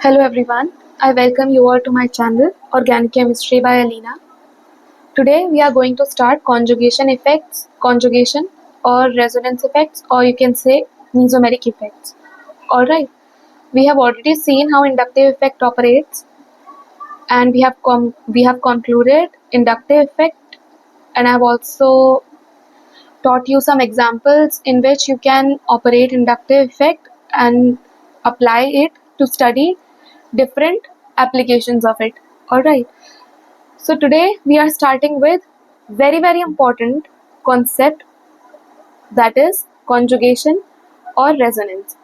Hello everyone, I welcome you all to my channel Organic Chemistry by Aleena. Today we are going to start conjugation effects, conjugation or resonance effects, or you can say mesomeric effects. Alright, we have already seen how inductive effect operates and we have concluded inductive effect, and I have also taught you some examples in which you can operate inductive effect and apply it to study different applications of it. Alright, so today we are starting with very important concept, that is conjugation or resonance.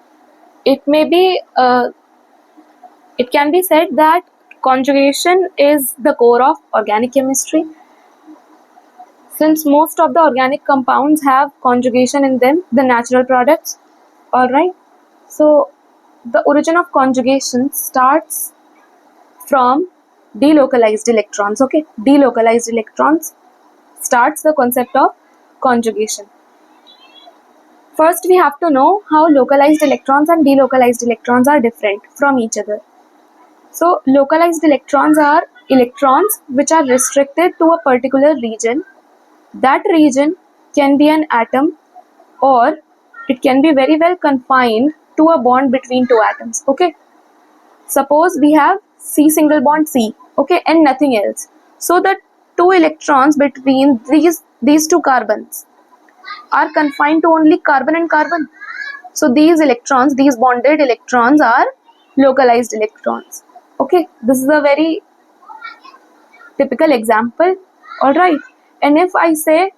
It may be it can be said that conjugation is the core of organic chemistry, since most of the organic compounds have conjugation in them, the natural products. Alright, so the origin of conjugation starts from delocalized electrons. Okay, delocalized electrons starts the concept of conjugation. First, we have to know how localized electrons and delocalized electrons are different from each other. So, localized electrons are electrons which are restricted to a particular region. That region can be an atom, or it can be very well confined to a bond between two atoms. Okay, suppose we have C single bond C, okay, and nothing else. So the two electrons between these two carbons are confined to only carbon and carbon. So these electrons, these bonded electrons, are localized electrons. Okay, this is a very typical example. Alright, and if I say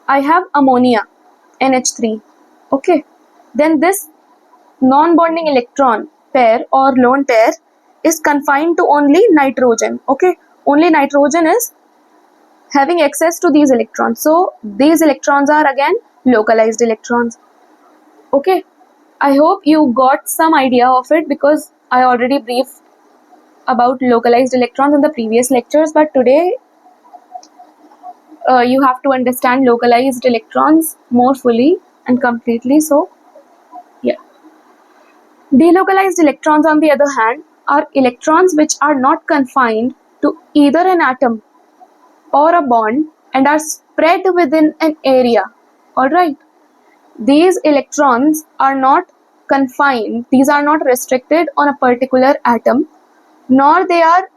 I have ammonia, NH3, okay, then this non-bonding electron pair or lone pair is confined to only nitrogen. Okay, only nitrogen is having access to these electrons. So these electrons are again localized electrons. Okay, I hope you got some idea of it, because I already briefed about localized electrons in the previous lectures, but today you have to understand localized electrons more fully and completely. So yeah, delocalized electrons, on the other hand, are electrons which are not confined to either an atom or a bond and are spread within an area. Alright, these electrons are not confined, these are not restricted on a particular atom, nor they are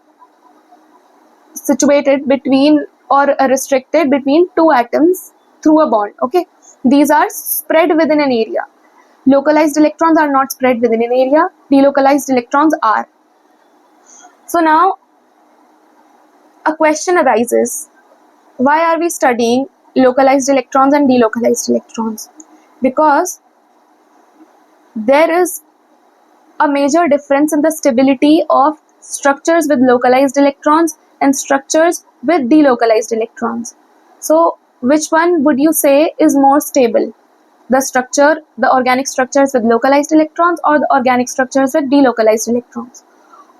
situated between or restricted between two atoms through a bond. Okay, these are spread within an area. Localized electrons are not spread within an area, delocalized electrons are. So now a question arises, why are we studying localized electrons and delocalized electrons? Because there is a major difference in the stability of structures with localized electrons and structures with delocalized electrons. So which one would you say is more stable? The organic structures with localized electrons, or the organic structures with delocalized electrons?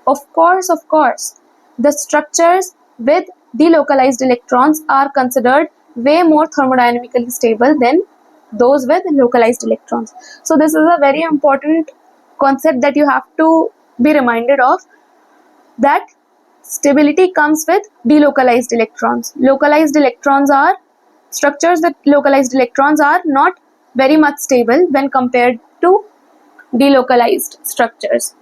Of course, the structures with delocalized electrons are considered way more thermodynamically stable than those with localized electrons. So this is a very important concept that you have to be reminded of, that stability comes with delocalized electrons. Localized electrons are structures with localized electrons are not very much stable when compared to delocalized structures.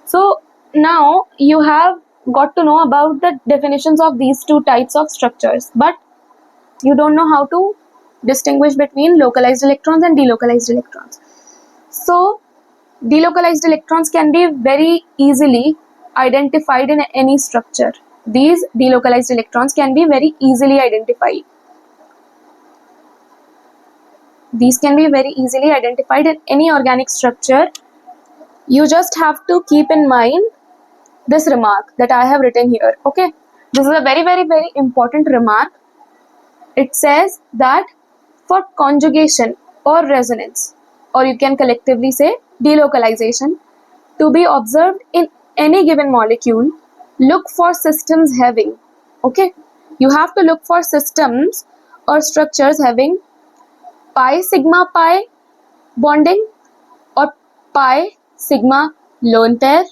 So now you have got to know about the definitions of these two types of structures, but you don't know how to distinguish between localized electrons and delocalized electrons. So delocalized electrons can be very easily identified in any structure. These delocalized electrons can be very easily identified. These can be very easily identified in any organic structure. You just have to keep in mind this remark that I have written here. Okay, this is a very important remark. It says that for conjugation or resonance, or you can collectively say delocalization, to be observed in any given molecule, look for systems having, okay, you have to look for systems or structures having pi sigma pi bonding or pi sigma lone pair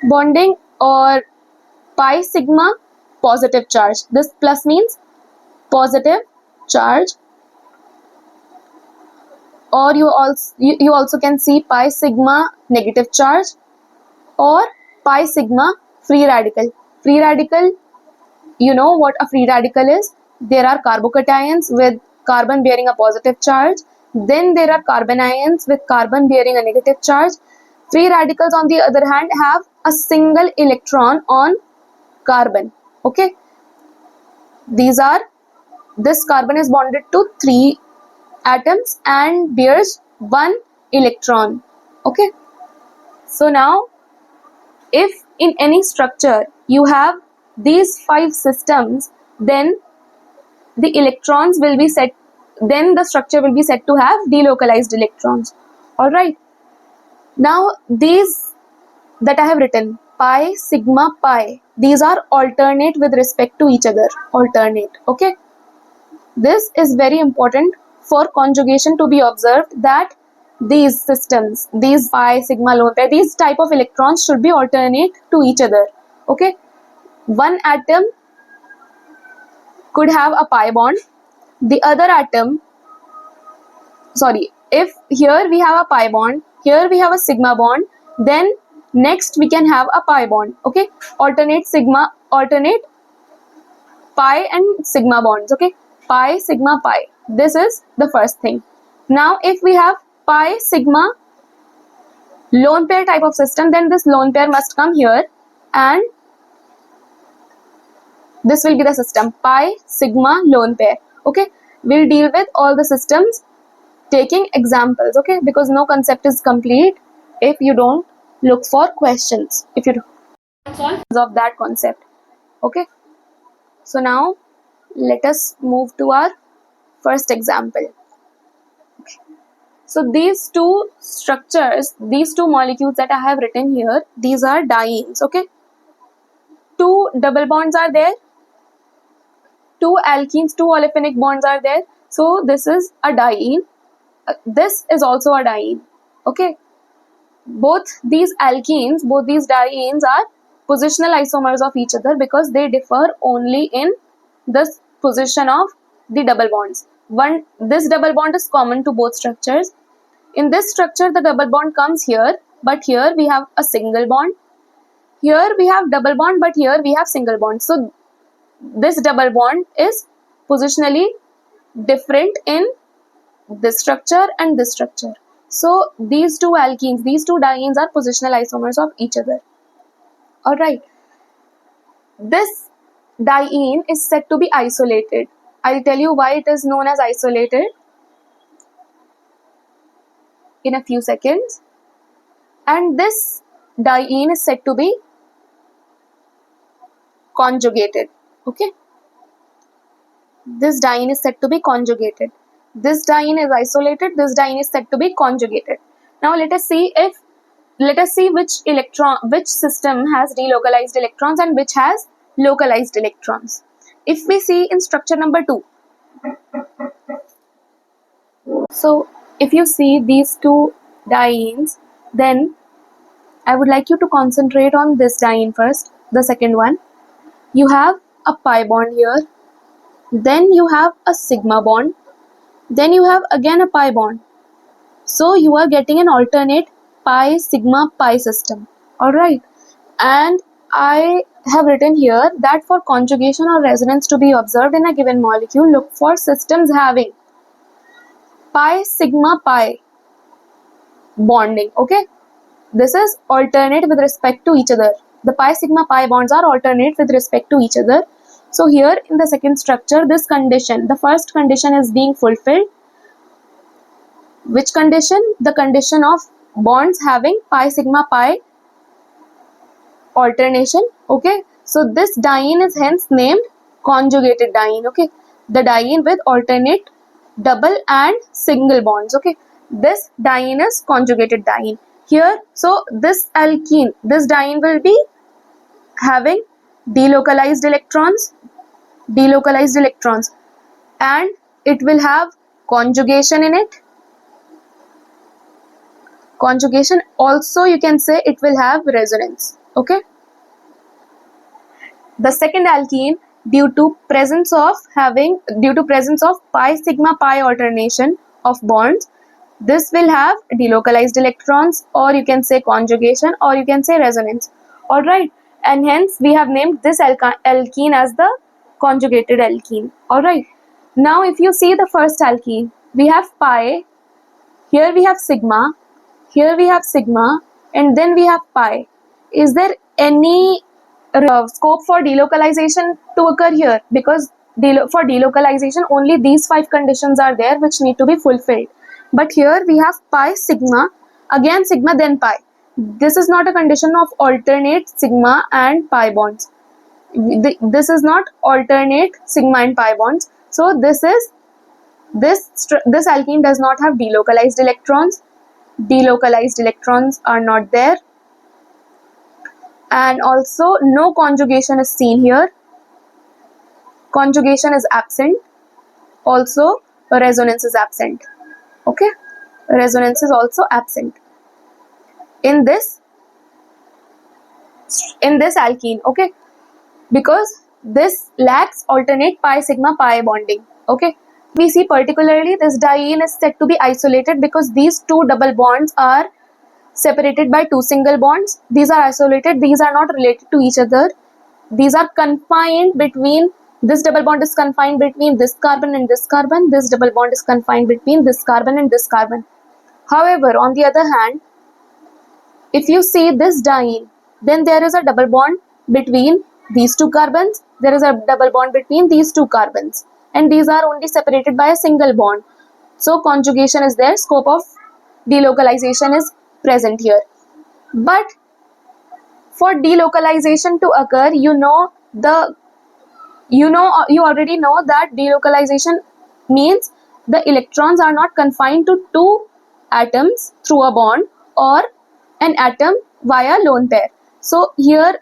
bonding, or pi sigma positive charge. This plus means positive charge, or you also can see pi sigma negative charge, or pi sigma free radical. Free radical, you know what a free radical is. There are carbocations with carbon bearing a positive charge, then there are carbon ions with carbon bearing a negative charge. Free radicals on the other hand have a single electron on carbon. Okay, this carbon is bonded to 3 atoms and bears 1 electron. Okay, so now if in any structure you have these 5 systems, then the electrons will be set, then the structure will be said to have delocalized electrons. All right, now these that I have written, pi sigma pi, these are alternate with respect to each other. Alternate. Okay, this is very important for conjugation to be observed, that these systems, these pi sigma lone pair, these type of electrons should be alternate to each other. Okay, one atom could have a pi bond, the other atom, sorry, if here we have a pi bond, here we have a sigma bond, then next we can have a pi bond. Okay, alternate sigma, alternate pi and sigma bonds. Okay, pi sigma pi, this is the first thing. Now if we have pi sigma lone pair type of system, then this lone pair must come here, and this will be the system, pi sigma lone pair. Okay, we'll deal with all the systems taking examples. Okay, because no concept is complete if you don't look for questions, if you don't solve of that concept. Okay, so now let us move to our first example. So these two structures, these two molecules that I have written here, these are dienes. Okay, 2 double bonds are there, 2 alkenes, 2 olefinic bonds are there. So this is a diene. This is also a diene. Okay, both these alkenes, both these dienes are positional isomers of each other because they differ only in the position of the double bonds. This double bond is common to both structures. In this structure, the double bond comes here, but here we have a single bond. Here we have double bond, but here we have single bond. So this double bond is positionally different in this structure and this structure. So these two alkenes, these two dienes are positional isomers of each other. All right. This diene is said to be isolated. I'll tell you why it is known as isolated in a few seconds. And this diene is said to be conjugated. Okay, this diene is said to be conjugated. This diene is isolated, this diene is said to be conjugated. Now let us see which system has delocalized electrons and which has localized electrons. If we see in structure number 2, so if you see these two dienes, then I would like you to concentrate on this diene first, the second one. You have a pi bond here, then you have a sigma bond, then you have again a pi bond. So you are getting an alternate pi sigma pi system. Alright, and I have written here that for conjugation or resonance to be observed in a given molecule, look for systems having pi sigma pi bonding. Okay, this is alternate with respect to each other. The pi sigma pi bonds are alternate with respect to each other. So here in the second structure, this condition, the first condition is being fulfilled. Which condition? The condition of bonds having pi sigma pi alternation. Okay, so this diene is hence named conjugated diene. Okay, the diene with alternate double and single bonds. Okay, this diene is conjugated diene here. So this alkene, this diene will be having delocalized electrons, and it will have conjugation in it. Conjugation also you can say it will have resonance. Okay. The second alkene, due to presence of pi sigma pi alternation of bonds, this will have delocalized electrons, or you can say conjugation, or you can say resonance. All right, and hence we have named this alkene as the conjugated alkene. All right. Now if you see the first alkene, we have pi, here we have sigma, here we have sigma, and then we have pi. Is there any scope for delocalization to occur here? Because for delocalization only these 5 conditions are there which need to be fulfilled. But here we have pi sigma, again sigma, then pi. This is not a condition of alternate sigma and pi bonds. This is not alternate sigma and pi bonds. So this alkene does not have delocalized electrons. Delocalized electrons are not there, and also no conjugation is seen here. Conjugation is absent. Also resonance is absent. Okay, resonance is also absent in this alkene. Okay, because this lacks alternate pi sigma pi bonding. Okay, we see particularly this diene is said to be isolated because these two double bonds are separated by 2 single bonds. These are isolated, these are not related to each other. These are confined between, this double bond is confined between this carbon and this carbon. This double bond is confined between this carbon and this carbon. However, on the other hand, if you see this diene, then there is a double bond between these 2 carbons. There is a double bond between these 2 carbons, and these are only separated by a single bond. So conjugation is there, scope of delocalization is present here. But for delocalization to occur, you already know that delocalization means the electrons are not confined to 2 atoms through a bond or an atom via lone pair. So here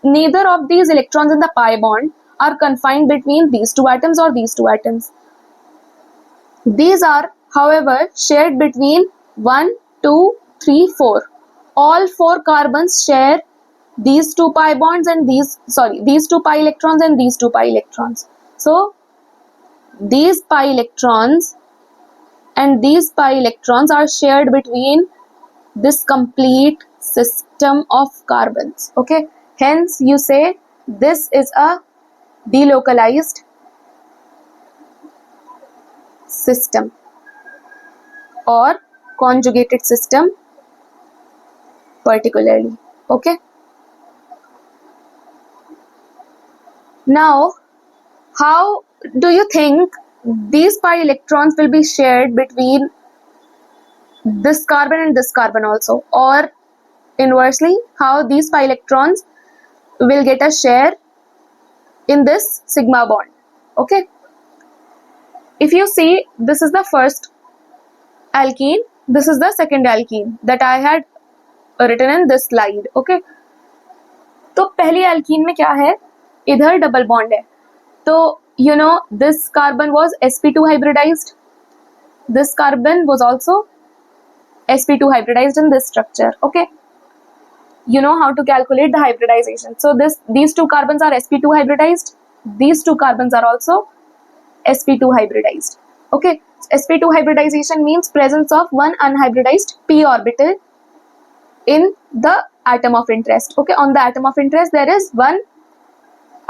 neither of these electrons in the pi bond are confined between these 2 atoms or these 2 atoms. These are, however, shared between 1, 2, 3, 4. All 4 carbons share these 2 pi bonds and these 2 pi electrons and these 2 pi electrons. So these pi electrons and these pi electrons are shared between this complete system of carbons. Okay, hence you say this is a delocalized system or conjugated system particularly. Okay, now how do you think these pi electrons will be shared between this carbon and this carbon also, or inversely how these pi electrons will get a share in this sigma bond? Okay, if you see, this is the first alkene, this is the second alkene that I had written in this slide. Okay, तो पहली alkene में क्या है, इधर double bond है, तो you know this carbon was sp2 hybridized, this carbon was also sp2 hybridized in this structure. Okay, you know how to calculate the hybridization. So these 2 carbons are sp2 hybridized, these 2 carbons are also sp2 hybridized. Okay, sp2 hybridization means presence of one unhybridized p orbital in the atom of interest. Okay, on the atom of interest there is one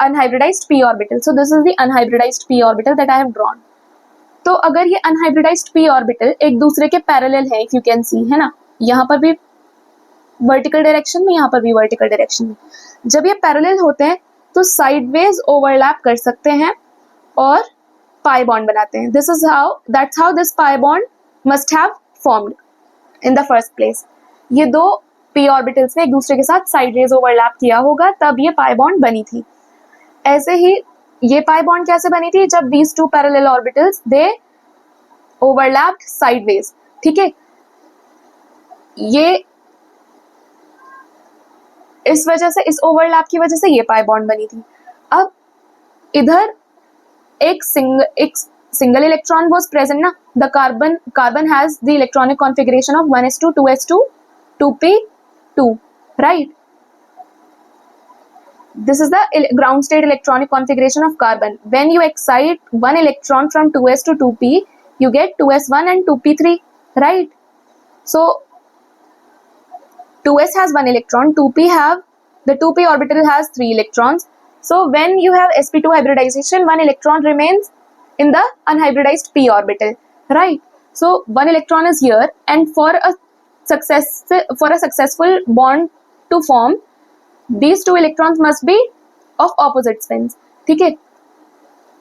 unhybridized p orbital. So this is the unhybridized p orbital that I have drawn. तो अगर ये unhybridized p orbital एक दूसरे के parallel है, if you can see, है ना, यहाँ पर भी vertical direction में, यहाँ पर भी vertical direction में, जब ये parallel होते हैं तो sideways overlap कर सकते हैं और pi bond बनाते हैं. That's how this pi bond must have formed in the first place. ये दो p orbitals ने एक दूसरे के साथ sideways overlap किया होगा, तब ये pi bond बनी थी. ऐसे ही ये pi bond कैसे बनी थी, जब these 2 parallel orbitals they overlapped sideways. ठीक है, ये इस वजह से, इस ओवरलैप की वजह से ये pi bond बनी थी. अब इधर एक single electron was present na, the carbon has the electronic configuration of 1s2 2s2 2p2, right? This is the ground state electronic configuration of carbon. When you excite one electron from 2s to 2p, you get 2s1 and 2p3, right? So 2s has one electron, 2p have, the 2p orbital has 3 electrons. So when you have sp2 hybridization, one electron remains in the unhybridized p orbital, right? So one electron is here, and for a successful bond to form, these two electrons must be of opposite spins. ठीक है?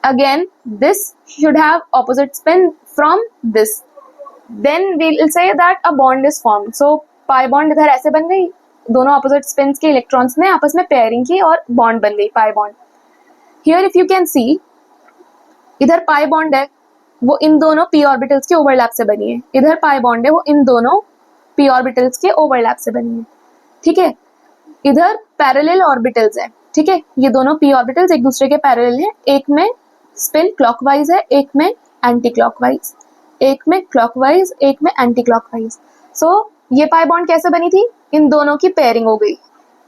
Again, this should have opposite spin from this. Then we'll say that a bond is formed. So pi bond इधर ऐसे बन गई, दोनों opposite spins के electrons ने आपस में pairing की और bond बन गई, pi bond. Here if you can see, इधर pi bond है, वो इन दोनों p orbitals के overlap से बनी है. इधर pi bond है, वो इन दोनों p orbitals के overlap से बनी है. ठीक है? इधर पैरेलल ऑर्बिटल्स है, ठीक है? ये दोनों p ऑर्बिटल्स एक दूसरे के पैरेलल हैं. एक में स्पिन क्लॉकवाइज है, एक में एंटी क्लॉकवाइज, एक में क्लॉकवाइज, एक में एंटी क्लॉकवाइज. सो ये पाई बॉन्ड कैसे बनी थी? इन दोनों की पेयरिंग हो गई,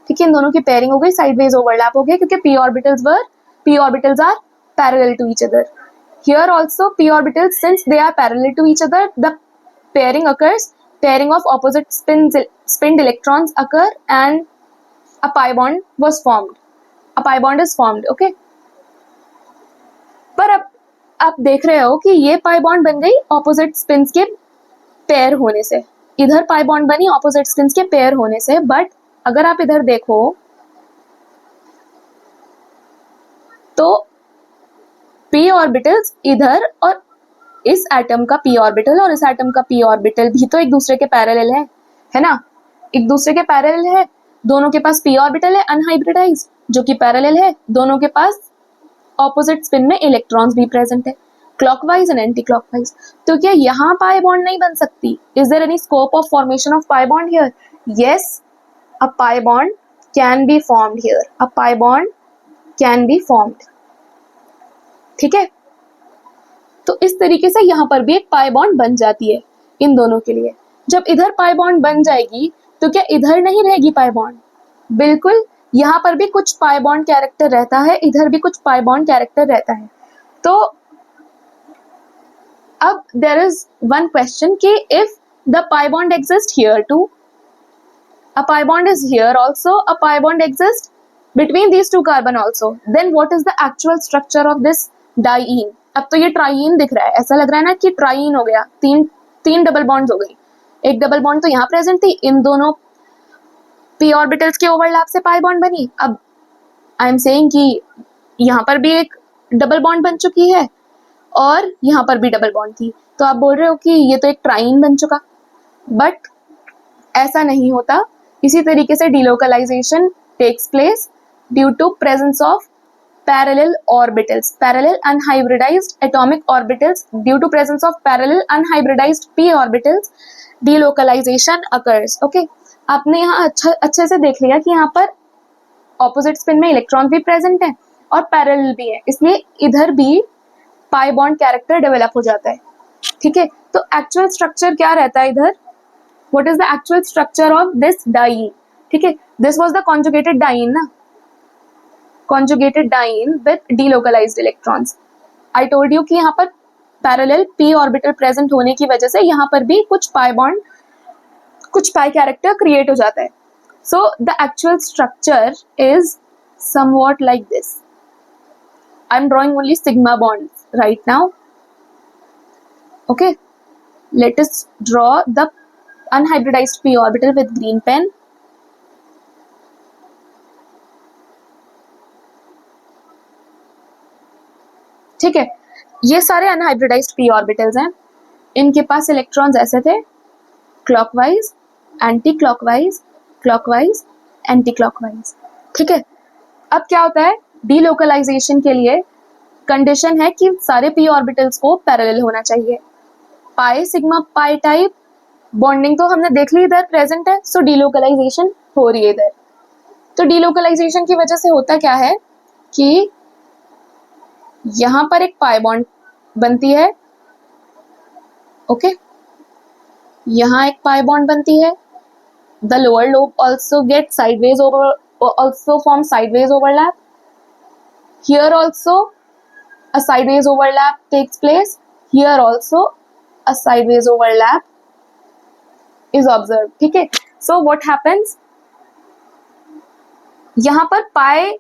ठीक है? इन दोनों की पेयरिंग हो गई, साइडवेज ओवरलैप हो गया, क्योंकि p orbitals are parallel to each other. Here also p orbitals, since they are parallel to each other, the pairing occurs, pairing of opposite spinned electrons occur, and a pi bond was formed. A pi bond is formed, okay? पर अब आप देख रहे हो कि ये pi bond बन गई ऑपोजिट स्पिन्स के पेयर होने से. इधर पाई बॉन्ड बनी ऑपोजिट स्पिन्स के पेयर होने से. बट अगर आप इधर देखो तो p ऑर्बिटल्स इधर, और इस एटम का p ऑर्बिटल और इस एटम का p ऑर्बिटल भी तो एक दूसरे के पैरेलल है ना? एक दूसरे के पैरेलल है. दोनों के पास p ऑर्बिटल है अनहाइब्रिडाइज्ड, जो कि पैरेलल है. दोनों के पास ऑपोजिट स्पिन में इलेक्ट्रॉन्स भी प्रेजेंट है, क्लॉकवाइज एंड एंटी क्लॉकवाइज. तो क्या यहाँ पाई बॉन्ड नहीं बन सकती? Is there any scope of formation of pi bond here? Yes, a pi bond can be formed here. A pi bond can be formed. ठीक है? तो इस तरीके से यहाँ पर भी एक पाई बॉन्ड बन जाती है इन दोनों के लिए. जब इधर पाई बॉन्ड बन जाएगी तो क्या इधर नहीं रहेगी पाई बॉन्ड? बिल्कुल, यहाँ पर भी कुछ पाई बॉन्ड कैरेक्टर रहता है, इधर भी कुछ पाई बॉन्ड कैरेक्टर रहता है. तो अब देयर इज वन क्वेश्चन कि if the pi bond exist here too, a pi bond is here also, a pi bond exist between these two carbon also, then what is the actual structure of this diene? अब तो ये trying दिख रहा है, ऐसा लग रहा है ना कि ट्राईन हो गया, तीन डबल बॉन्ड्स हो गई. एक डबल बॉन्ड तो यहाँ प्रेजेंट थी, इन दोनों p ऑर्बिटल्स के ओवरलैप से पाई बॉन्ड बनी. अब आई एम सेइंग कि यहाँ पर भी एक डबल बॉन्ड बन चुकी है और यहाँ पर भी डबल बॉन्ड थी. तो आप बोल रहे हो कि ये तो एक ट्राइन बन चुका, बट ऐसा नहीं होता. इसी तरीके से delocalization takes place due to presence of parallel orbitals, parallel unhybridized atomic orbitals. Due to presence of parallel unhybridized p orbitals, delocalization occurs. Okay, आपने यहाँ अच्छे से देख लिया कि यहाँ पर ऑपोजिट स्पिन में इलेक्ट्रॉन भी प्रेजेंट है और पैरेलल भी है, इसलिए इधर भी पाई बॉन्ड कैरेक्टर डेवलप हो जाता है. ठीक है? तो एक्चुअल स्ट्रक्चर क्या रहता है इधर? What is the actual structure of this diene? ठीक है, this was the conjugated diene ना, conjugated diene with delocalized electrons. I told you कि यहाँ पर parallel p orbital present होने की वजह से यहाँ पर भी कुछ pi bond, कुछ pi character create हो जाता है. So the actual structure is somewhat like this. I'm drawing only sigma bonds right now. Okay, let us draw the unhybridized p orbital with green pen. ठीक है, ये सारे unhybridised p orbitals हैं. इनके पास electrons ऐसे थे, clockwise, anti clockwise, clockwise, anti clockwise. ठीक है? अब क्या होता है, डीलोकलाइजेशन के लिए कंडीशन है कि सारे p ऑर्बिटल्स को पैरेलल होना चाहिए. Pi sigma pi type bonding तो हमने देख ली इधर प्रेजेंट है, सो डीलोकलाइजेशन हो रही है इधर. तो डीलोकलाइजेशन की वजह से होता क्या है कि यहाँ पर एक पाई बॉन्ड बनती है, ओके यहाँ एक पाई बॉन्ड बनती है. The lower lobe also gets sideways over, also forms sideways overlap. Here also a sideways overlap takes place. Here also a sideways overlap is observed. ठीक है. So what happens? यहाँ पर पाई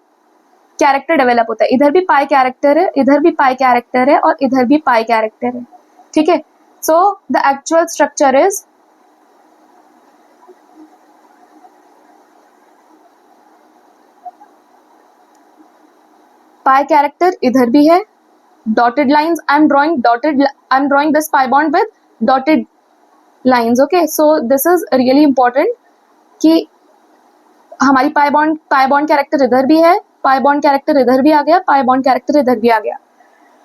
character develop होता है. इधर भी पाई कैरेक्टर है, इधर भी पाई कैरेक्टर है और इधर भी पाई कैरेक्टर है. ठीक है. So the actual structure is pi character इधर भी है. Dotted lines, I am drawing this pi bond with dotted lines. Okay, so this is really important कि हमारी पाई बॉन्ड कैरेक्टर इधर भी है, पाई बॉन्ड कैरेक्टर इधर भी आ गया, पाई बॉन्ड कैरेक्टर इधर भी आ गया.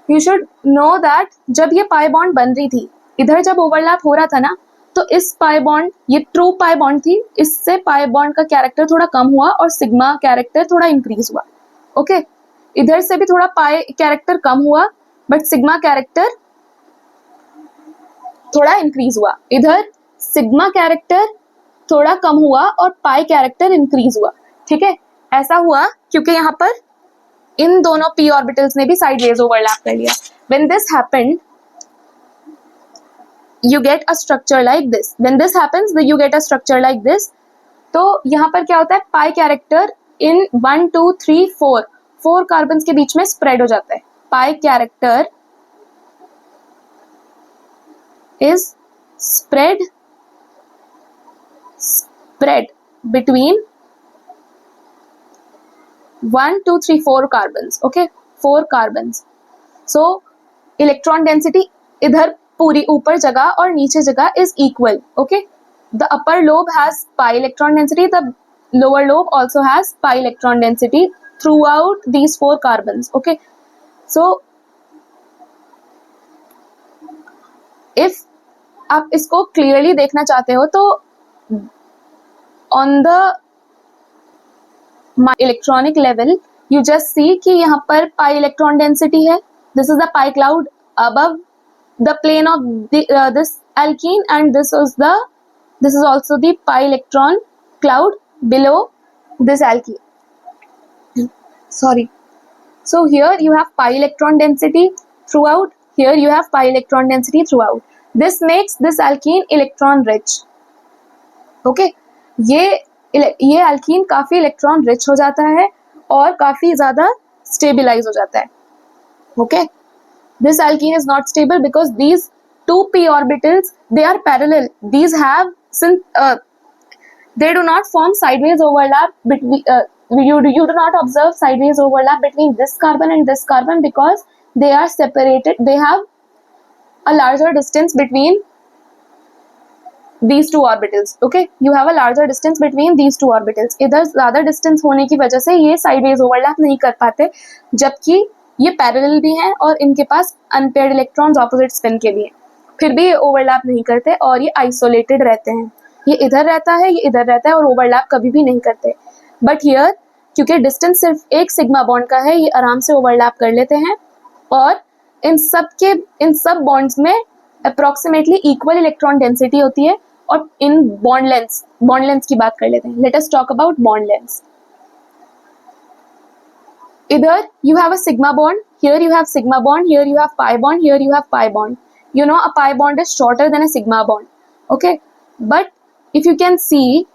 यू शुड नो दैट जब ये पाई बॉन्ड बन रही थी, इधर जब ओवरलैप हो रहा था ना, तो इस पाई बॉन्ड, ये ट्रू पाई बॉन्ड थी, इससे पाई बॉन्ड का कैरेक्टर थोड़ा कम हुआ और सिग्मा कैरेक्टर थोड़ा इंक्रीज हुआ. ओके, इधर से भी थोड़ा पाई कैरेक्टर कम हुआ बट सिग्मा कैरेक्टर थोड़ा इंक्रीज हुआ. इधर सिग्मा कैरेक्टर थोड़ा कम हुआ और पाई कैरेक्टर इंक्रीज हुआ. ठीक है, ऐसा हुआ क्योंकि यहाँ पर इन दोनों p ऑर्बिटल्स ने भी साइडवेज ओवरलैप कर लिया. When this happened you get a structure like this. When this happens, you get a structure like this. तो यहाँ पर क्या होता है, पाई कैरेक्टर इन 1 2 3 4 कार्बन्स के बीच में स्प्रेड हो जाता है. Pi character is spread between 1 2 3 4 carbons. Okay, 4 carbons. So electron density इधर पूरी ऊपर जगह और नीचे जगह is equal. Okay, the upper lobe has pi electron density, the lower lobe also has pi electron density throughout these 4 carbons. Okay, so if आप इसको clearly देखना चाहते हो तो on the electronic level you just see कि यहाँ पर pi electron density है. This is the pi cloud above the plane of this alkene, and this is also the pi electron cloud below this alkene. Sorry. So here you have pi electron density throughout. Here you have pi electron density throughout. This makes this alkene electron rich. Okay. ये alkene काफी electron rich हो जाता है और काफी ज्यादा stabilize हो जाता है. Okay. This alkene is not stable because these two p orbitals, they are parallel. These have they do not form sideways overlap between. You do not observe sideways overlap between this carbon and this carbon because they are separated. They have a larger distance between these two orbitals. Okay, you have a larger distance between these two orbitals. इधर ज़्यादा distance होने की वजह से ये sideways overlap नहीं कर पाते, जबकि ये parallel भी हैं और इनके पास unpaired electrons opposite spin के भी हैं, फिर भी ये overlap नहीं करते और ये isolated रहते हैं. ये इधर रहता है, ये इधर रहता है और overlap कभी भी नहीं करते. बट हियर क्योंकि डिस्टेंस सिर्फ एक सिग्मा बॉन्ड का है, ये आराम से ओवरलैप कर लेते हैं और इन सब बॉन्ड्स में अप्रोक्सीमेटली इक्वल इलेक्ट्रॉन डेंसिटी होती है. और इन बॉन्ड लेंथ्स की बात कर लेते हैं. Let us talk about bond lengths. इधर you have a sigma bond, here you have sigma bond, here you have pi bond, here you have pi bond. You know a pi bond is shorter than a sigma bond. Okay, but if you can see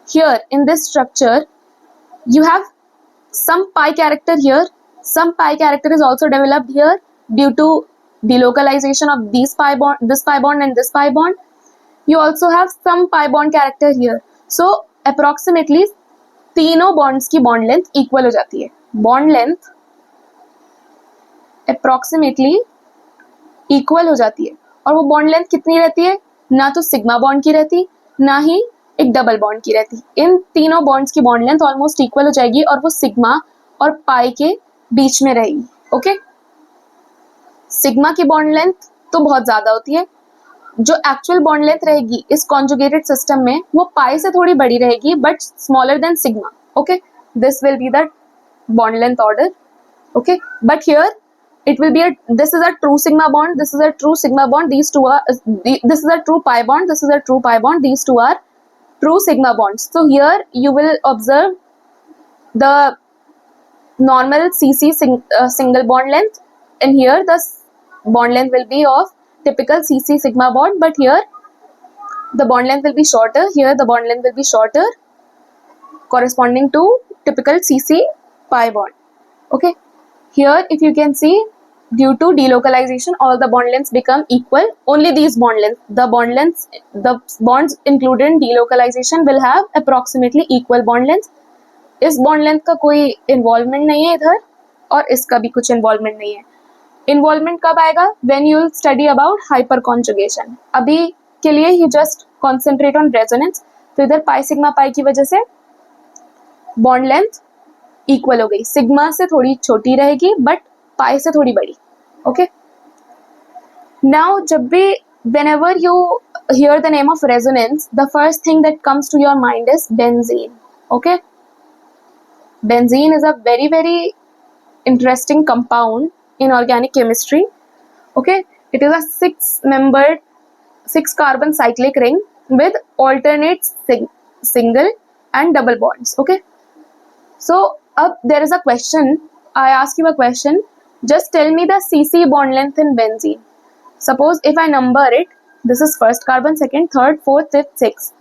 here in this structure you have some pi character here, some pi character is also developed here due to delocalization of this pi bond and this pi bond. You also have some pi bond character here. So approximately तीनों bonds की bond length equal हो जाती है. Bond length approximately equal हो जाती है. और वो bond length कितनी रहती है? ना तो सिग्मा बॉन्ड की रहती, ना ही एक डबल बॉन्ड की रहती. इन तीनों बॉन्ड्स की बॉन्ड लेंथ ऑलमोस्ट इक्वल हो जाएगी और वो सिग्मा और पाई के बीच में रहेगी. ओके, सिग्मा की बॉन्ड लेंथ तो बहुत ज्यादा होती है. जो एक्चुअल बॉन्ड लेंथ रहेगी इस कॉन्जुगेटेड सिस्टम में वो पाई से थोड़ी बड़ी रहेगी but smaller than sigma. Okay, this will be the bond length order. Okay, but here it will be this is a true sigma bond, this is a true sigma bond, these two are this is a true pi bond, this is a true pi bond, these two are true sigma bonds. So here you will observe the normal CC single bond length, and here the bond length will be of typical CC sigma bond, but here the bond length will be shorter, here the bond length will be shorter, corresponding to typical CC pi bond. Okay, here if you can see, due to delocalization all the bond lengths become equal. Only these bond lengths, the bonds included in delocalization will have approximately equal bond lengths. इस bond length का कोई involvement नहीं है इधर, और इसका भी कुछ इन्वॉल्वमेंट नहीं है. इन्वॉल्वमेंट कब आएगा? When you will study about hyper conjugation. अभी के लिए ही जस्ट कॉन्सेंट्रेट ऑन रेजोनेंस. तो इधर पाई सिग्मा पाई की वजह से बॉन्ड लेंथ इक्वल हो गई, सिग्मा से थोड़ी छोटी रहेगी बट पाई से थोड़ी बड़ी. ओके, नाउ जब भी whenever you hear the name of resonance, the first thing that comes to your mind is benzene. Okay, benzene is a very very interesting compound in organic chemistry. Okay, it is a six carbon cyclic ring with alternate single and double bonds. Okay, so there is a question. I ask you a question. Just tell me the CC bond length in benzene. Suppose if I number it, this is first carbon, second, third, fourth, fifth, sixth.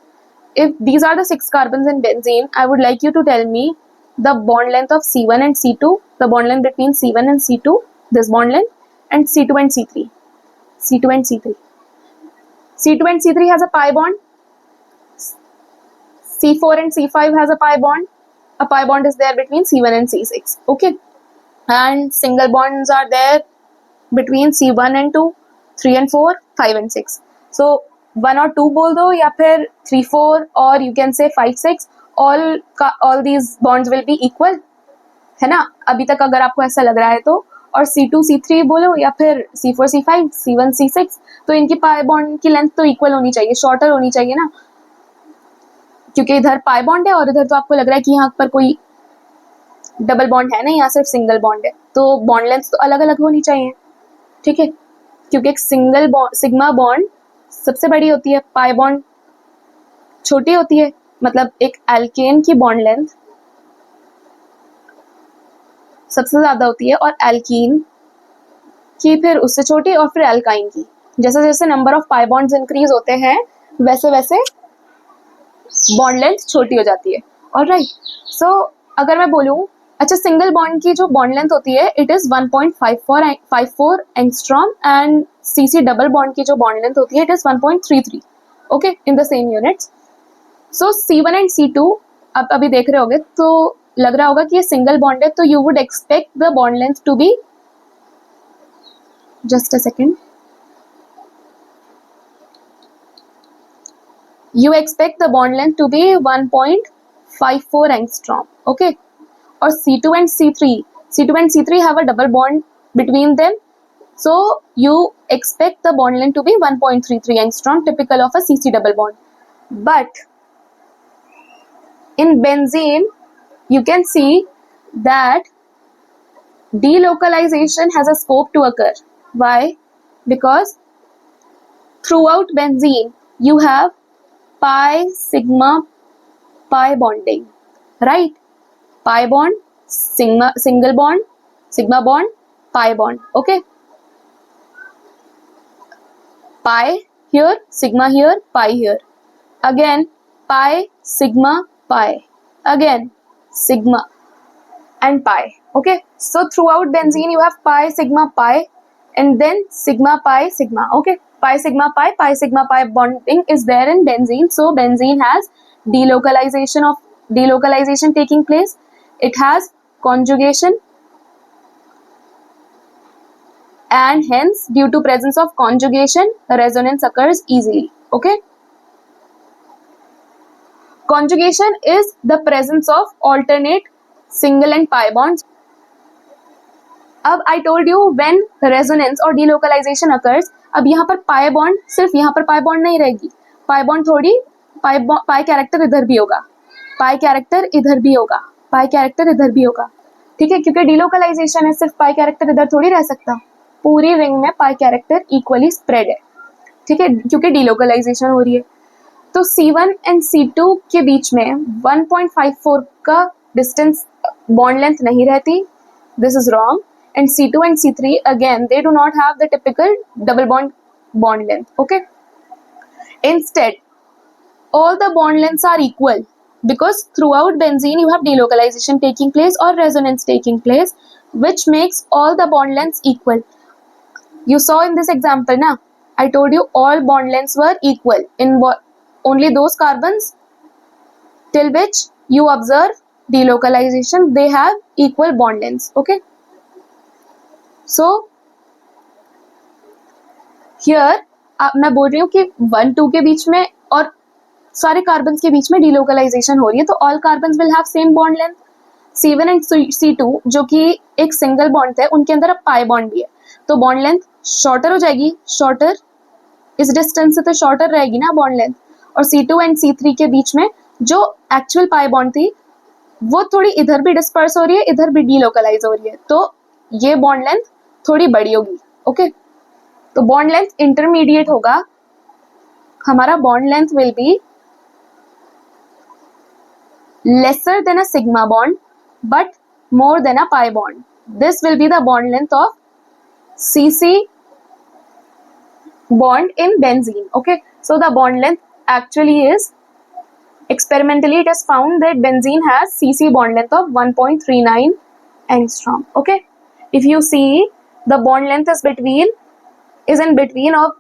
If these are the 6 carbons in benzene, I would like you to tell me the bond length of C1 and C2, the bond length between C1 and C2, this bond length, and C2 and C3. C2 and C3. C2 and C3 has a pi bond. C4 and C5 has a pi bond. A pi bond is there between C1 and C6. Okay. And single bonds are there between C1 and 2, 3 and 4, 5 and 6. So 1 or 2 बोल दो, या फिर 3, 4, or you can say 5, 6. All these bonds will be equal, है ना? अभी तक अगर आपको ऐसा लग रहा है तो. और C2, C3 बोलो, या फिर C4, C5, C1, C6, तो इनकी पाई बॉन्ड की लेंथ तो इक्वल होनी चाहिए, शॉर्टर होनी चाहिए ना, क्योंकि इधर पाई बॉन्ड है और इधर तो आपको लग रहा है कि यहाँ पर कोई डबल बॉन्ड है नहीं, यहाँ सिर्फ सिंगल बॉन्ड है, तो बॉन्ड लेंथ तो अलग अलग होनी चाहिए. ठीक है, क्योंकि एक सिंगल सिग्मा बॉन्ड सबसे बड़ी होती है, पाई बॉन्ड छोटी होती है. मतलब एक एल्केन की बॉन्ड लेंथ सबसे ज्यादा होती है, और एल्कीन की फिर उससे छोटी, और फिर एल्काइन की. जैसे जैसे number of pi bonds increase होते हैं वैसे वैसे बॉन्ड लेंथ छोटी हो जाती है. ऑलराइट, सो अगर मैं बोलूँ, अच्छा सिंगल बॉन्ड की जो बॉन्ड लेंथ होती है it is 1.54 angstrom, and CC double bond की जो बॉन्ड लेंथ होती है it is 1.33. Okay, in the same units. So C1 and C2 आप अभी देख रहे होगे तो लग रहा होगा कि ये सिंगल बॉन्ड है, तो you would expect the bond length to be, just a second, you expect the bond length to be 1.54 angstrom. Okay, or C2 and C3 have a double bond between them, so you expect the bond length to be 1.33 angstrom, typical of a CC double bond. But in benzene you can see that delocalization has a scope to occur. Why? Because throughout benzene you have pi sigma pi bonding, right? Pi bond, sigma single bond, sigma bond, pi bond. Okay, pi here, sigma here, pi here, again pi sigma pi, again sigma and pi. Okay, so throughout benzene you have pi sigma pi, and then sigma pi sigma. Okay, pi sigma pi bonding is there in benzene. So benzene has delocalization taking place. It has conjugation, and hence due to presence of conjugation resonance occurs easily. Okay, conjugation is the presence of alternate single and pi bonds. अब I told you when resonance और delocalization occurs, अब यहाँ पर pi bond, सिर्फ यहाँ पर पाई bond नहीं रहेगी, पाई बॉन्ड थोड़ी, पाई कैरेक्टर इधर भी होगा, पाई कैरेक्टर इधर भी होगा, पाई कैरेक्टर इधर भी होगा. ठीक है, क्योंकि डिलोकलाइजेशन है, सिर्फ पाई कैरेक्टर इधर थोड़ी रह सकता, पूरी रिंग में पाई कैरेक्टर इक्वली स्प्रेड है, ठीक है, क्योंकि डिलोकलाइजेशन हो रही है। तो C1 एंड C2 के बीच में 1.54 का डिस्टेंस बॉन्ड लेंथ नहीं रहती, this is wrong. And C2 and C3 again they do not have the typical double bond length, okay? Instead all the bond lengths are equal because throughout benzene you have delocalization taking place or resonance taking place, which makes all the bond lengths equal. You saw in this example na, I told you all bond lengths were equal in only those carbons till which you observe delocalization, they have equal bond lengths, okay? So here मैं बोल रही हूँ कि 1-2 के बीच में और सारे carbons के बीच में डिलोकलाइजेशन हो रही है, तो all carbons will have same bond length. C1 and C2 जो कि एक सिंगल बॉन्ड है, उनके अंदर अब पाई बॉन्ड भी है, तो बॉन्ड लेंथ शॉर्टर हो जाएगी, शॉर्टर इस डिस्टेंस से तो शॉर्टर रहेगी ना बॉन्ड लेंथ। और C2 एंड C3 के बीच में जो एक्चुअल पाई बॉन्ड थी वो थोड़ी इधर भी डिस्पर्स हो रही है, इधर भी डिलोकलाइज हो रही है, तो ये बॉन्ड लेंथ थोड़ी बड़ी होगी, ओके? तो बॉन्ड लेंथ इंटरमीडिएट होगा, हमारा bond length will be lesser than a sigma bond but more than a pi bond. This will be the bond length of CC bond in benzene, okay? So the bond length actually is, experimentally it is found that benzene has CC bond length of 1.39 angstrom, okay? If you see, the bond length is in between of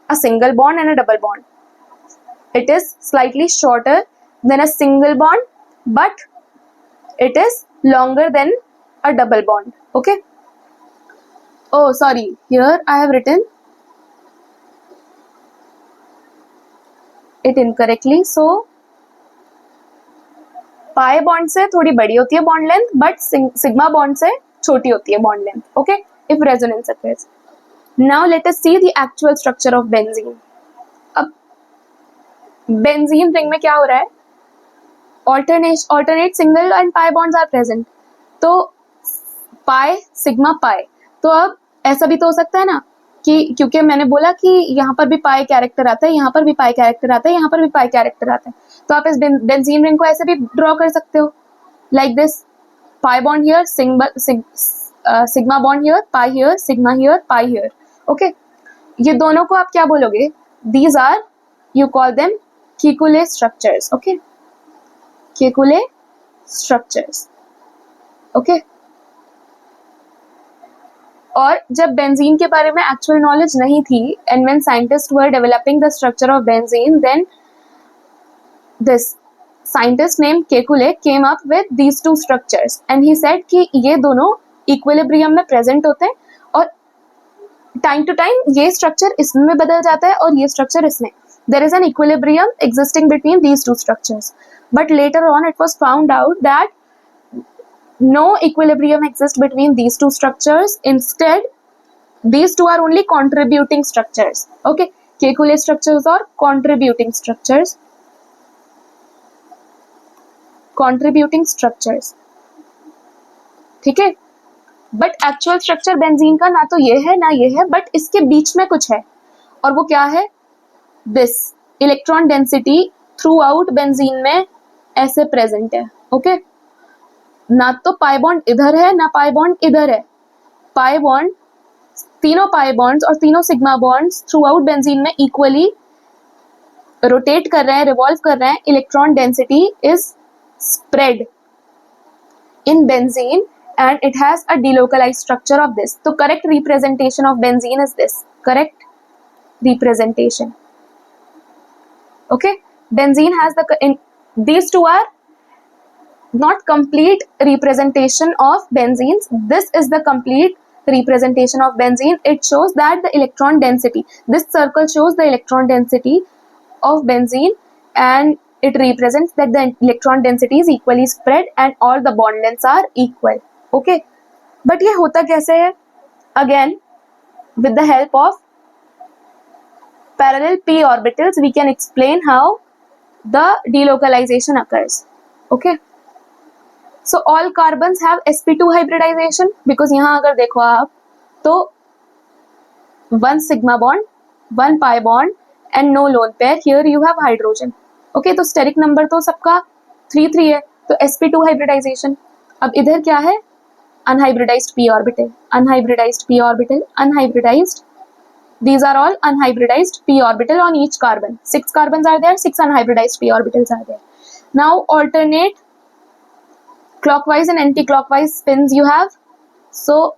a single bond and a double bond. It is slightly shorter than a single bond, but it is longer than a double bond, okay? Oh sorry, here I have written it incorrectly. So pi bond से थोड़ी बड़ी होती है bond length, but sigma bond से छोटी होती है bond length, okay? If resonance occurs. Now let us see the actual structure of benzene. अब बेंजीन रिंग में क्या हो रहा है, alternate single and pi bonds are present, तो पाई सिग्मा पाई, तो अब ऐसा भी तो हो सकता है ना कि क्योंकि मैंने बोला कि यहाँ पर भी पाई कैरेक्टर आता है, यहाँ पर भी पाई कैरेक्टर आता है, यहाँ पर भी पाई कैरेक्टर आता है, तो आप इस बेंजीन रिंग को ऐसे भी ड्रॉ कर सकते हो, like this, pi bond here, sigma bond here, pi here, sigma here, pi here, okay? ये दोनों को आप क्या बोलोगे, these are, you call them Kekule structures, okay? Kekule structures, okay? और जब बेंजीन के बारे में एक्चुअल नॉलेज नहीं थी, and when scientist were developing the structure of benzene, then this scientist name Kekule came up with these two structures and he said कि ये दोनों इक्विलिब्रियम में प्रेजेंट होते हैं और टाइम टू टाइम ये स्ट्रक्चर इसमें बदल जाता है और ये स्ट्रक्चर इसमें, there is an equilibrium existing between these two structures, but later on it was found out that no equilibrium exists between these two structures, instead these two are only contributing structures, okay? Kekulé structures or contributing structures, ठीक है? But actual structure benzene का ना तो ये है ना ये है, बट इसके बीच में कुछ है, और वो क्या है, this electron density through out benzene में ऐसे प्रेजेंट है, ओके? ना तो पाई बॉन्ड इधर है ना पाई बॉन्ड इधर है, पाई बॉन्ड, तीनों पाई बॉन्ड्स और तीनों sigma bonds through out benzene में इक्वली रोटेट कर रहे हैं, रिवॉल्व कर रहे हैं, electron density is spread in benzene and it has a delocalized structure of this. So correct representation of benzene is this, correct representation, okay? Benzene has these two are not complete representation of benzenes. This is the complete representation of benzene. It shows that the electron density, this circle shows the electron density of benzene and it represents that the electron density is equally spread and all the bond lengths are equal, okay? But ये होता कैसे है, again with the help of parallel p orbitals we can explain how the delocalization occurs, okay? So all carbons have sp2 hybridization because यहाँ अगर देखो आप तो 1 sigma bond, 1 pi bond and no lone pair. Here you have hydrogen. Okay, तो steric number तो सबका 3 है, तो sp2 hybridization. अब इधर क्या है? Unhybridized p orbital, unhybridized p orbital, unhybridized. These are all unhybridized p orbital on each carbon. 6 carbons are there, 6 unhybridized p orbitals are there. Now alternate clockwise and anti-clockwise spins you have. So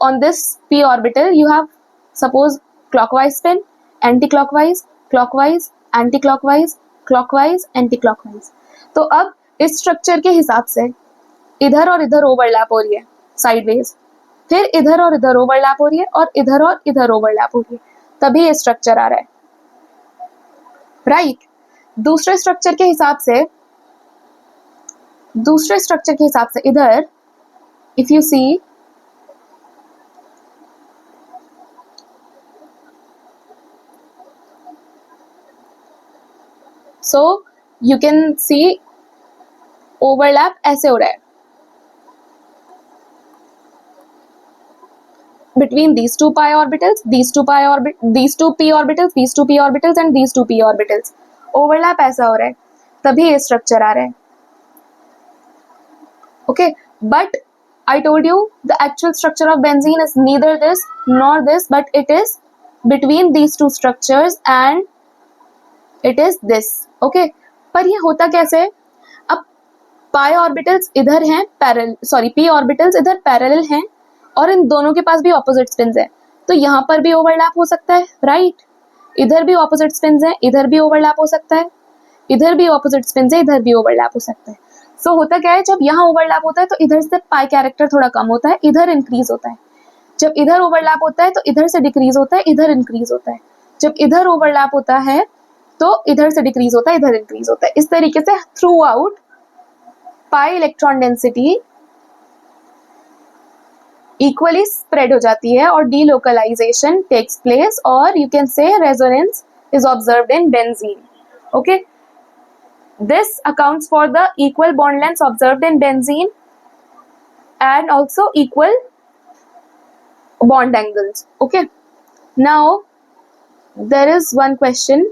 on this p orbital you have suppose clockwise spin, anti-clockwise, clockwise, anti-clockwise, clockwise, anti-clockwise. तो अब इस structure के हिसाब से इधर और इधर overlap हो रही है साइडवेज, फिर इधर और इधर ओवरलैप हो रही है और इधर ओवरलैप हो रही है, तभी ये स्ट्रक्चर आ रहा है, राइट। दूसरे स्ट्रक्चर के हिसाब से इधर if you see so you can see overlap ऐसे हो रहा है between these two pi orbitals, these two p orbitals, these two p orbitals and these two p orbitals. Overlap ऐसा हो रहा है, तभी ये स्ट्रक्चर आ रहा है. Okay, but I told you the actual structure of benzene is neither this nor this, but it is between these two structures and it is this. Okay, पर ये होता कैसे? अब pi orbitals इधर हैं पैरेलल, सॉरी p orbitals इधर parallel हैं और इन दोनों के पास भी ऑपोजिट स्पिन्स है, तो यहाँ पर भी ओवरलैप हो सकता है, राइट। इधर भी ऑपोजिट स्पिन्स है, इधर भी ओवरलैप हो सकता है, इधर भी ऑपोजिट स्पिन्स है, इधर भी ओवरलैप हो सकता है. सो होता क्या है, जब यहाँ ओवरलैप होता है तो इधर से पाई कैरेक्टर थोड़ा कम होता है, इधर इंक्रीज होता है. जब इधर ओवरलैप होता है तो इधर से डिक्रीज होता है, इधर इंक्रीज होता है. जब इधर ओवरलैप होता है तो इधर से डिक्रीज होता है, इधर इंक्रीज होता है. इस तरीके से थ्रू आउट पाई इलेक्ट्रॉन डेंसिटी इक्वली स्प्रेड हो जाती है और डीलोकलाइजेशन टेक्स प्लेस, और you can say resonance is observed in benzene. Okay, this accounts for the equal bond lengths observed in benzene and also equal bond angles. Okay, now there is one question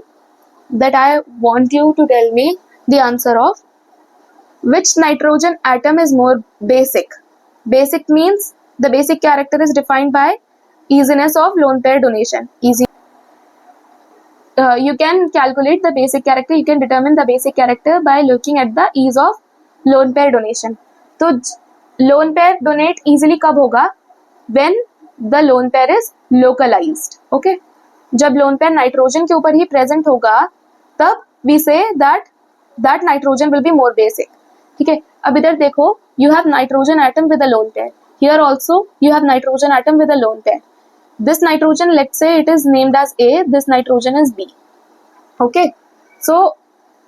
that I want you to tell me the answer of. Which nitrogen atom is more basic? Basic means the basic character is defined by easiness of lone pair donation. Easy. You can calculate the basic character, you can determine the basic character by looking at the ease of lone pair donation. तो lone pair donate easily कब होगा? When the lone pair is localized. Okay, जब lone pair nitrogen के ऊपर ही present होगा तब we say that nitrogen will be more basic. ठीक है, अब इधर देखो, you have nitrogen atom with a lone pair. Here also you have nitrogen atom with a lone pair. This nitrogen, let's say it is named as A, this nitrogen is B. Okay, सो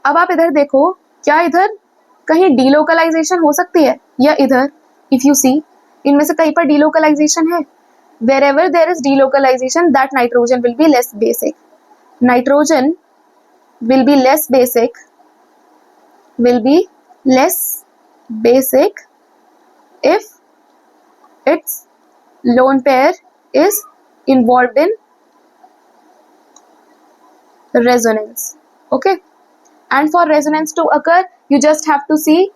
अब आप इधर देखो, क्या इधर कहीं delocalisation हो सकती है या इधर? इफ यू सी, इनमें से कहीं पर डीलोकलाइजेशन है. wherever there is delocalization, that nitrogen will be less basic. Nitrogen will be less basic if its lone pair is involved in resonance. Okay, and for resonance to occur, you just have to see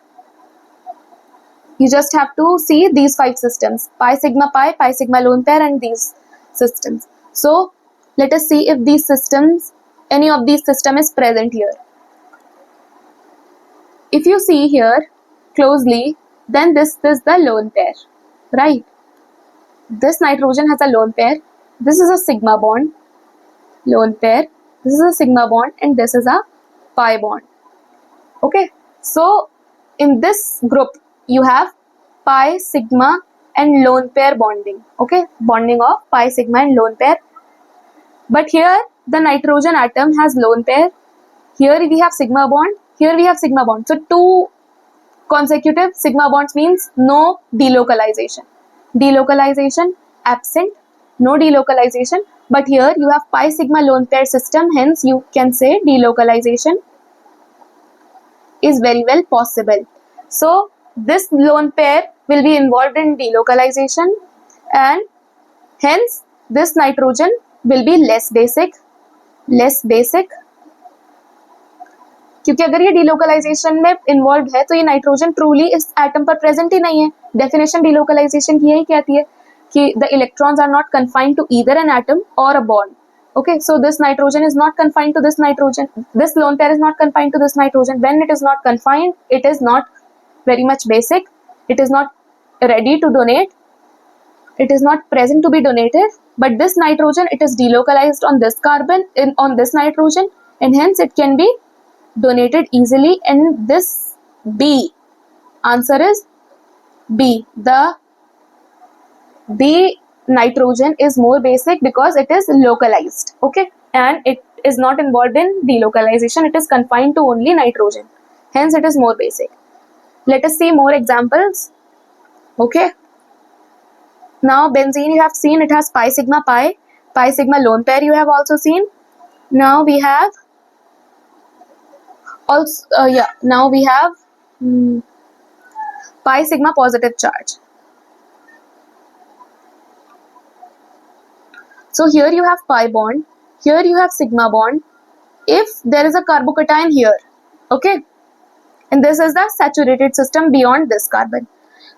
these 5 systems: pi sigma pi, pi sigma lone pair, and these systems. So let us see if these systems, any of these system is present here. If you see here closely, then this is the lone pair, right? This nitrogen has a lone pair, this is a sigma bond, lone pair, this is a sigma bond, and this is a pi bond. Okay, so in this group you have pi, sigma and lone pair bonding. Okay, bonding of pi, sigma and lone pair. But here the nitrogen atom has lone pair, here we have sigma bond, here we have sigma bond. So 2 consecutive sigma bonds means no delocalization. Delocalization absent, no delocalization. But here you have pi sigma lone pair system, hence you can say delocalization is very well possible. So this lone pair will be involved in delocalization, and hence this nitrogen will be less basic. क्योंकि अगर ये delocalisation में involve है तो ये nitrogen truly इस atom पर present ही नहीं है. डेफिनेशन डिलोकलाइजेशन की यही कहती है कि the electrons are not confined to either an atom or a bond. Okay, so this nitrogen is not confined to this nitrogen. This lone pair is not confined to this nitrogen. When it is not confined, it is not very much basic. It is not ready to donate. It is not present to be donated. But this nitrogen, it is delocalized on this carbon, on this nitrogen, and hence it can be donated easily. And this B, answer is B. The B nitrogen is more basic because it is localized. Okay, and it is not involved in delocalization. It is confined to only nitrogen, hence it is more basic. Let us see more examples. Okay, now benzene you have seen, it has pi sigma lone pair you have also seen. Now we have also now we have pi sigma positive charge. So here you have pi bond, here you have sigma bond. If there is a carbocation here, okay, and this is the saturated system beyond this carbon.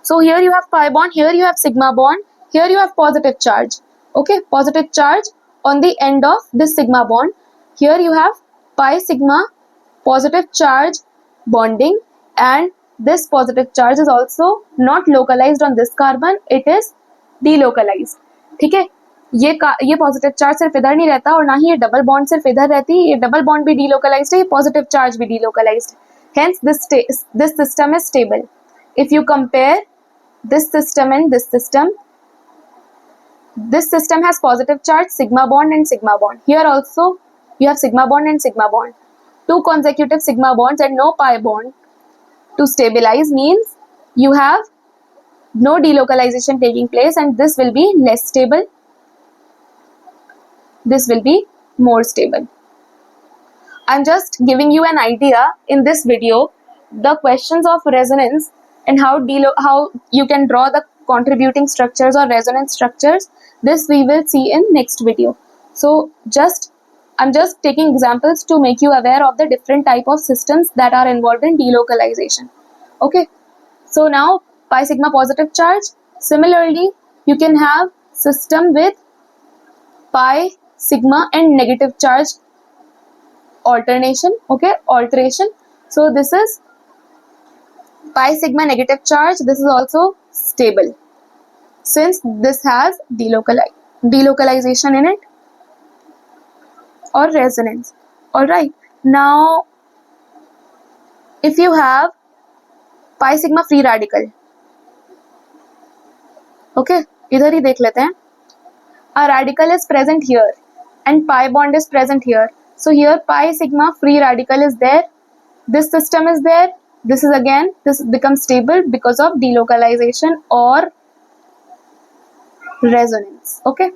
So here you have pi bond, here you have sigma bond, here you have positive charge. Okay, positive charge on the end of this sigma bond. Here you have pi sigma positive charge bonding, and this positive charge is also not localized on this carbon, it is delocalized. ठीक है, ये positive charge सिर्फ इधर नहीं रहता और ना ही ये डबल बॉन्ड सिर्फ इधर रहती है. ये डबल बॉन्ड भी डीलोकलाइज्ड है, ये पॉजिटिव चार्ज भी डीलोकलाइज्ड है. Hence this system is stable. If you compare this system and this system has positive charge, sigma bond and sigma bond. Here also you have sigma bond and sigma bond. Two consecutive sigma bonds and no pi bond to stabilize means you have no delocalization taking place, and this will be less stable. This will be more stable. I'm just giving you an idea in this video the questions of resonance and how you can draw the contributing structures or resonance structures. This we will see in next video. So I'm just taking examples to make you aware of the different type of systems that are involved in delocalization. Okay, so now pi sigma positive charge. Similarly, you can have system with pi sigma and negative charge alternation. Okay, alteration. So this is pi sigma negative charge. This is also stable since this has delocalization in it or resonance. All right, now if you have pi sigma free radical, okay, इधर ही देख लेते हैं. A radical is present here and pi bond is present here. So here pi sigma free radical is there. This system is there. This becomes stable because of delocalization or resonance. Okay.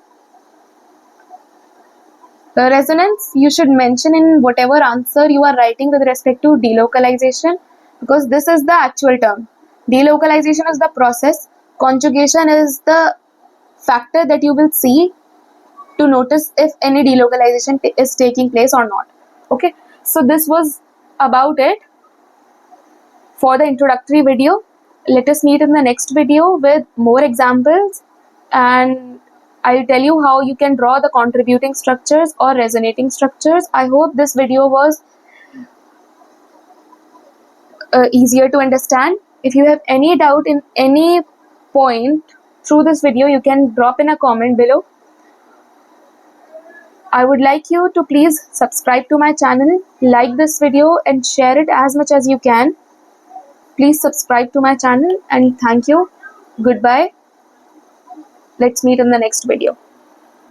The resonance you should mention in whatever answer you are writing with respect to delocalization, because this is the actual term. Delocalization is the process. Conjugation is the factor that you will see to notice if any delocalization is taking place or not. Okay, so this was about it for the introductory video. Let us meet in the next video with more examples, and I'll tell you how you can draw the contributing structures or resonating structures. I hope this video was easier to understand. If you have any doubt in any point through this video, you can drop in a comment below. I would like you to please subscribe to my channel, like this video and share it as much as you can. Please subscribe to my channel, and thank you. Goodbye. Let's meet in the next video.